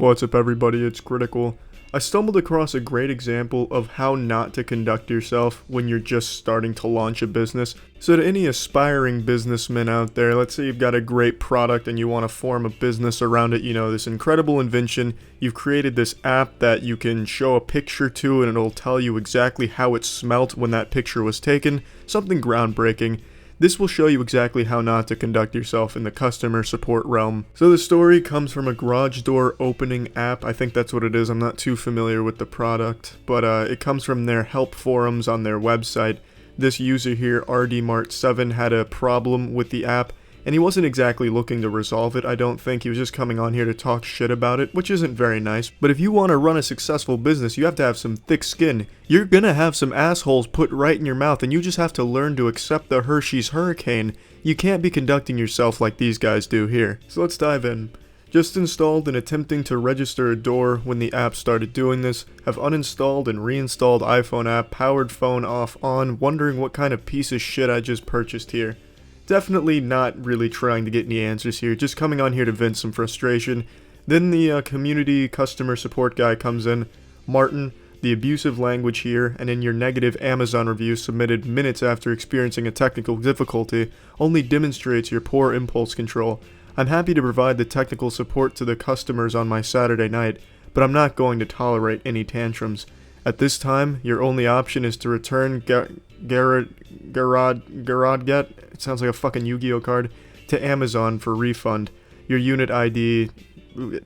What's up everybody, it's Critical. I stumbled across a great example of how not to conduct yourself when you're just starting to launch a business. So to any aspiring businessmen out there, let's say you've got a great product and you want to form a business around it, this incredible invention, you've created this app that you can show a picture to and it'll tell you exactly how it smelt when that picture was taken, something groundbreaking. This will show you exactly how not to conduct yourself in the customer support realm. So the story comes from a garage door opening app. I think that's what it is. I'm not too familiar with the product, but it comes from their help forums on their website. This user here, RDMart7, had a problem with the app, and he wasn't exactly looking to resolve it, I don't think. He was just coming on here to talk shit about it, which isn't very nice. But if you want to run a successful business, you have to have some thick skin. You're gonna have some assholes put right in your mouth, and you just have to learn to accept the Hershey's Hurricane. You can't be conducting yourself like these guys do here. So let's dive in. Just installed and attempting to register a door when the app started doing this. Have uninstalled and reinstalled iPhone app, powered phone off on, wondering what kind of piece of shit I just purchased here. Definitely not really trying to get any answers here, just coming on here to vent some frustration. Then the community customer support guy comes in. Martin, the abusive language here and in your negative Amazon review submitted minutes after experiencing a technical difficulty only demonstrates your poor impulse control. I'm happy to provide the technical support to the customers on my Saturday night, but I'm not going to tolerate any tantrums. At this time, your only option is to return Garadget, it sounds like a fucking Yu-Gi-Oh card, to Amazon for refund. Your unit ID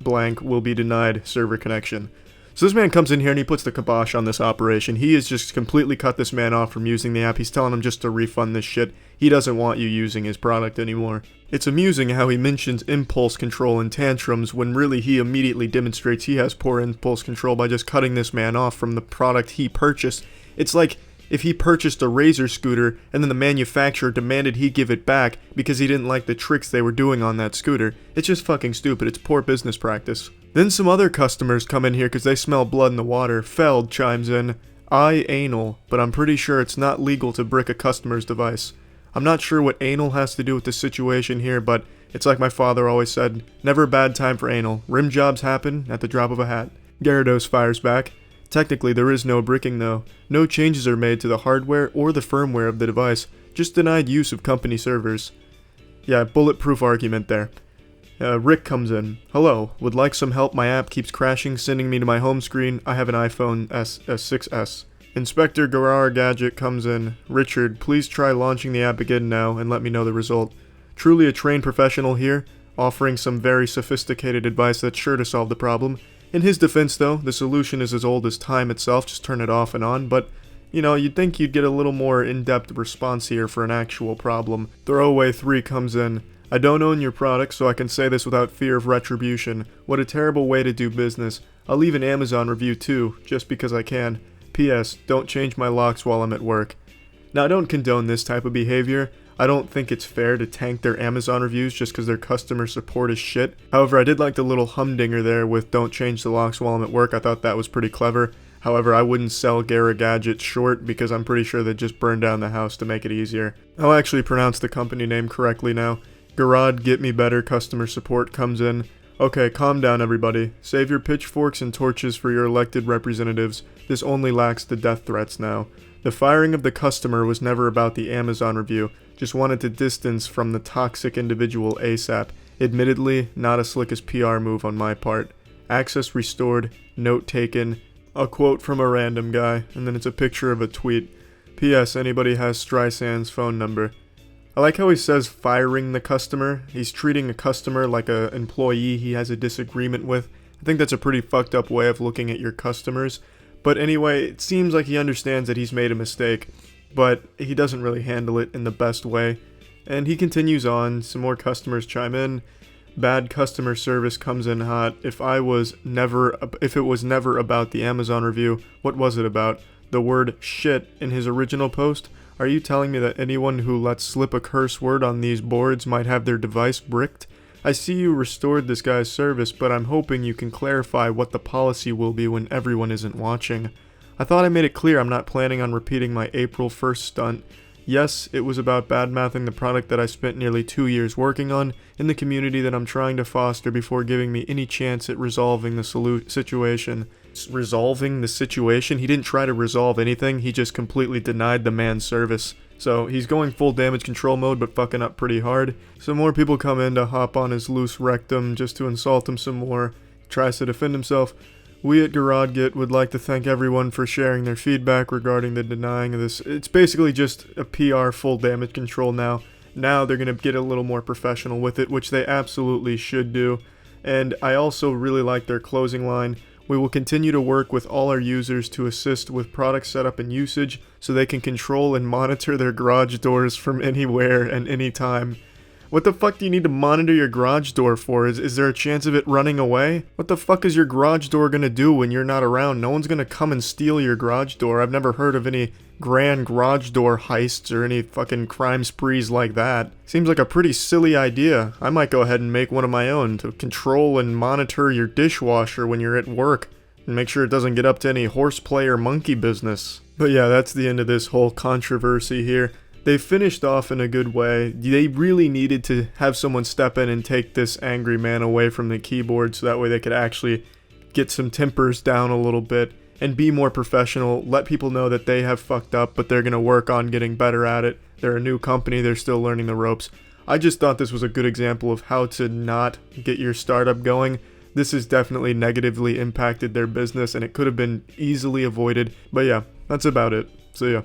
blank will be denied server connection. So this man comes in here and he puts the kibosh on this operation. He has just completely cut this man off from using the app. He's telling him just to refund this shit. He doesn't want you using his product anymore. It's amusing how he mentions impulse control and tantrums when really he immediately demonstrates he has poor impulse control by just cutting this man off from the product he purchased. It's like if he purchased a Razor scooter and then the manufacturer demanded he give it back because he didn't like the tricks they were doing on that scooter. It's just fucking stupid. It's poor business practice. Then some other customers come in here because they smell blood in the water. Feld chimes in, I anal, but I'm pretty sure it's not legal to brick a customer's device. I'm not sure what anal has to do with the situation here, but it's like my father always said, never a bad time for anal. Rim jobs happen at the drop of a hat. Gyarados fires back. Technically there is no bricking though. No changes are made to the hardware or the firmware of the device, just denied use of company servers. Yeah, bulletproof argument there. Rick comes in. Hello, would like some help? My app keeps crashing, sending me to my home screen. I have an iPhone 6S. Inspector Gadget comes in. Richard, please try launching the app again now and let me know the result. Truly a trained professional here, offering some very sophisticated advice that's sure to solve the problem. In his defense though, the solution is as old as time itself, just turn it off and on, but you'd think you'd get a little more in-depth response here for an actual problem. Throwaway 3 comes in. I don't own your product, so I can say this without fear of retribution. What a terrible way to do business. I'll leave an Amazon review too, just because I can. P.S. Don't change my locks while I'm at work. Now, I don't condone this type of behavior. I don't think it's fair to tank their Amazon reviews just because their customer support is shit. However, I did like the little humdinger there with don't change the locks while I'm at work. I thought that was pretty clever. However, I wouldn't sell Gadget short because I'm pretty sure they'd just burn down the house to make it easier. I'll actually pronounce the company name correctly now. Garad Get Me Better customer support comes in. Okay, calm down everybody. Save your pitchforks and torches for your elected representatives. This only lacks the death threats now. The firing of the customer was never about the Amazon review. Just wanted to distance from the toxic individual ASAP. Admittedly, not as slick as PR move on my part. Access restored. Note taken. A quote from a random guy. And then it's a picture of a tweet. P.S. Anybody has Streisand's phone number. I like how he says firing the customer. He's treating a customer like an employee he has a disagreement with. I think that's a pretty fucked up way of looking at your customers. But anyway, it seems like he understands that he's made a mistake, but he doesn't really handle it in the best way. And he continues on. Some more customers chime in. Bad customer service comes in hot. If it was never about the Amazon review, what was it about? The word shit in his original post? Are you telling me that anyone who lets slip a curse word on these boards might have their device bricked? I see you restored this guy's service, but I'm hoping you can clarify what the policy will be when everyone isn't watching. I thought I made it clear I'm not planning on repeating my April 1st stunt. Yes, it was about bad-mouthing the product that I spent nearly 2 years working on in the community that I'm trying to foster before giving me any chance at resolving the situation. Resolving the situation? He didn't try to resolve anything, he just completely denied the man's service. So he's going full damage control mode but fucking up pretty hard. Some more people come in to hop on his loose rectum just to insult him some more. He tries to defend himself. We at GarageGit would like to thank everyone for sharing their feedback regarding the denying of this. It's basically just a PR full damage control now. Now they're going to get a little more professional with it, which they absolutely should do. And I also really like their closing line. We will continue to work with all our users to assist with product setup and usage so they can control and monitor their garage doors from anywhere and anytime. What the fuck do you need to monitor your garage door for? Is there a chance of it running away? What the fuck is your garage door gonna do when you're not around? No one's gonna come and steal your garage door. I've never heard of any grand garage door heists or any fucking crime sprees like that. Seems like a pretty silly idea. I might go ahead and make one of my own to control and monitor your dishwasher when you're at work and make sure it doesn't get up to any horseplay or monkey business. But yeah, that's the end of this whole controversy here. They finished off in a good way. They really needed to have someone step in and take this angry man away from the keyboard so that way they could actually get some tempers down a little bit and be more professional, let people know that they have fucked up, but they're going to work on getting better at it. They're a new company, they're still learning the ropes. I just thought this was a good example of how to not get your startup going. This has definitely negatively impacted their business and it could have been easily avoided. But yeah, that's about it. See ya.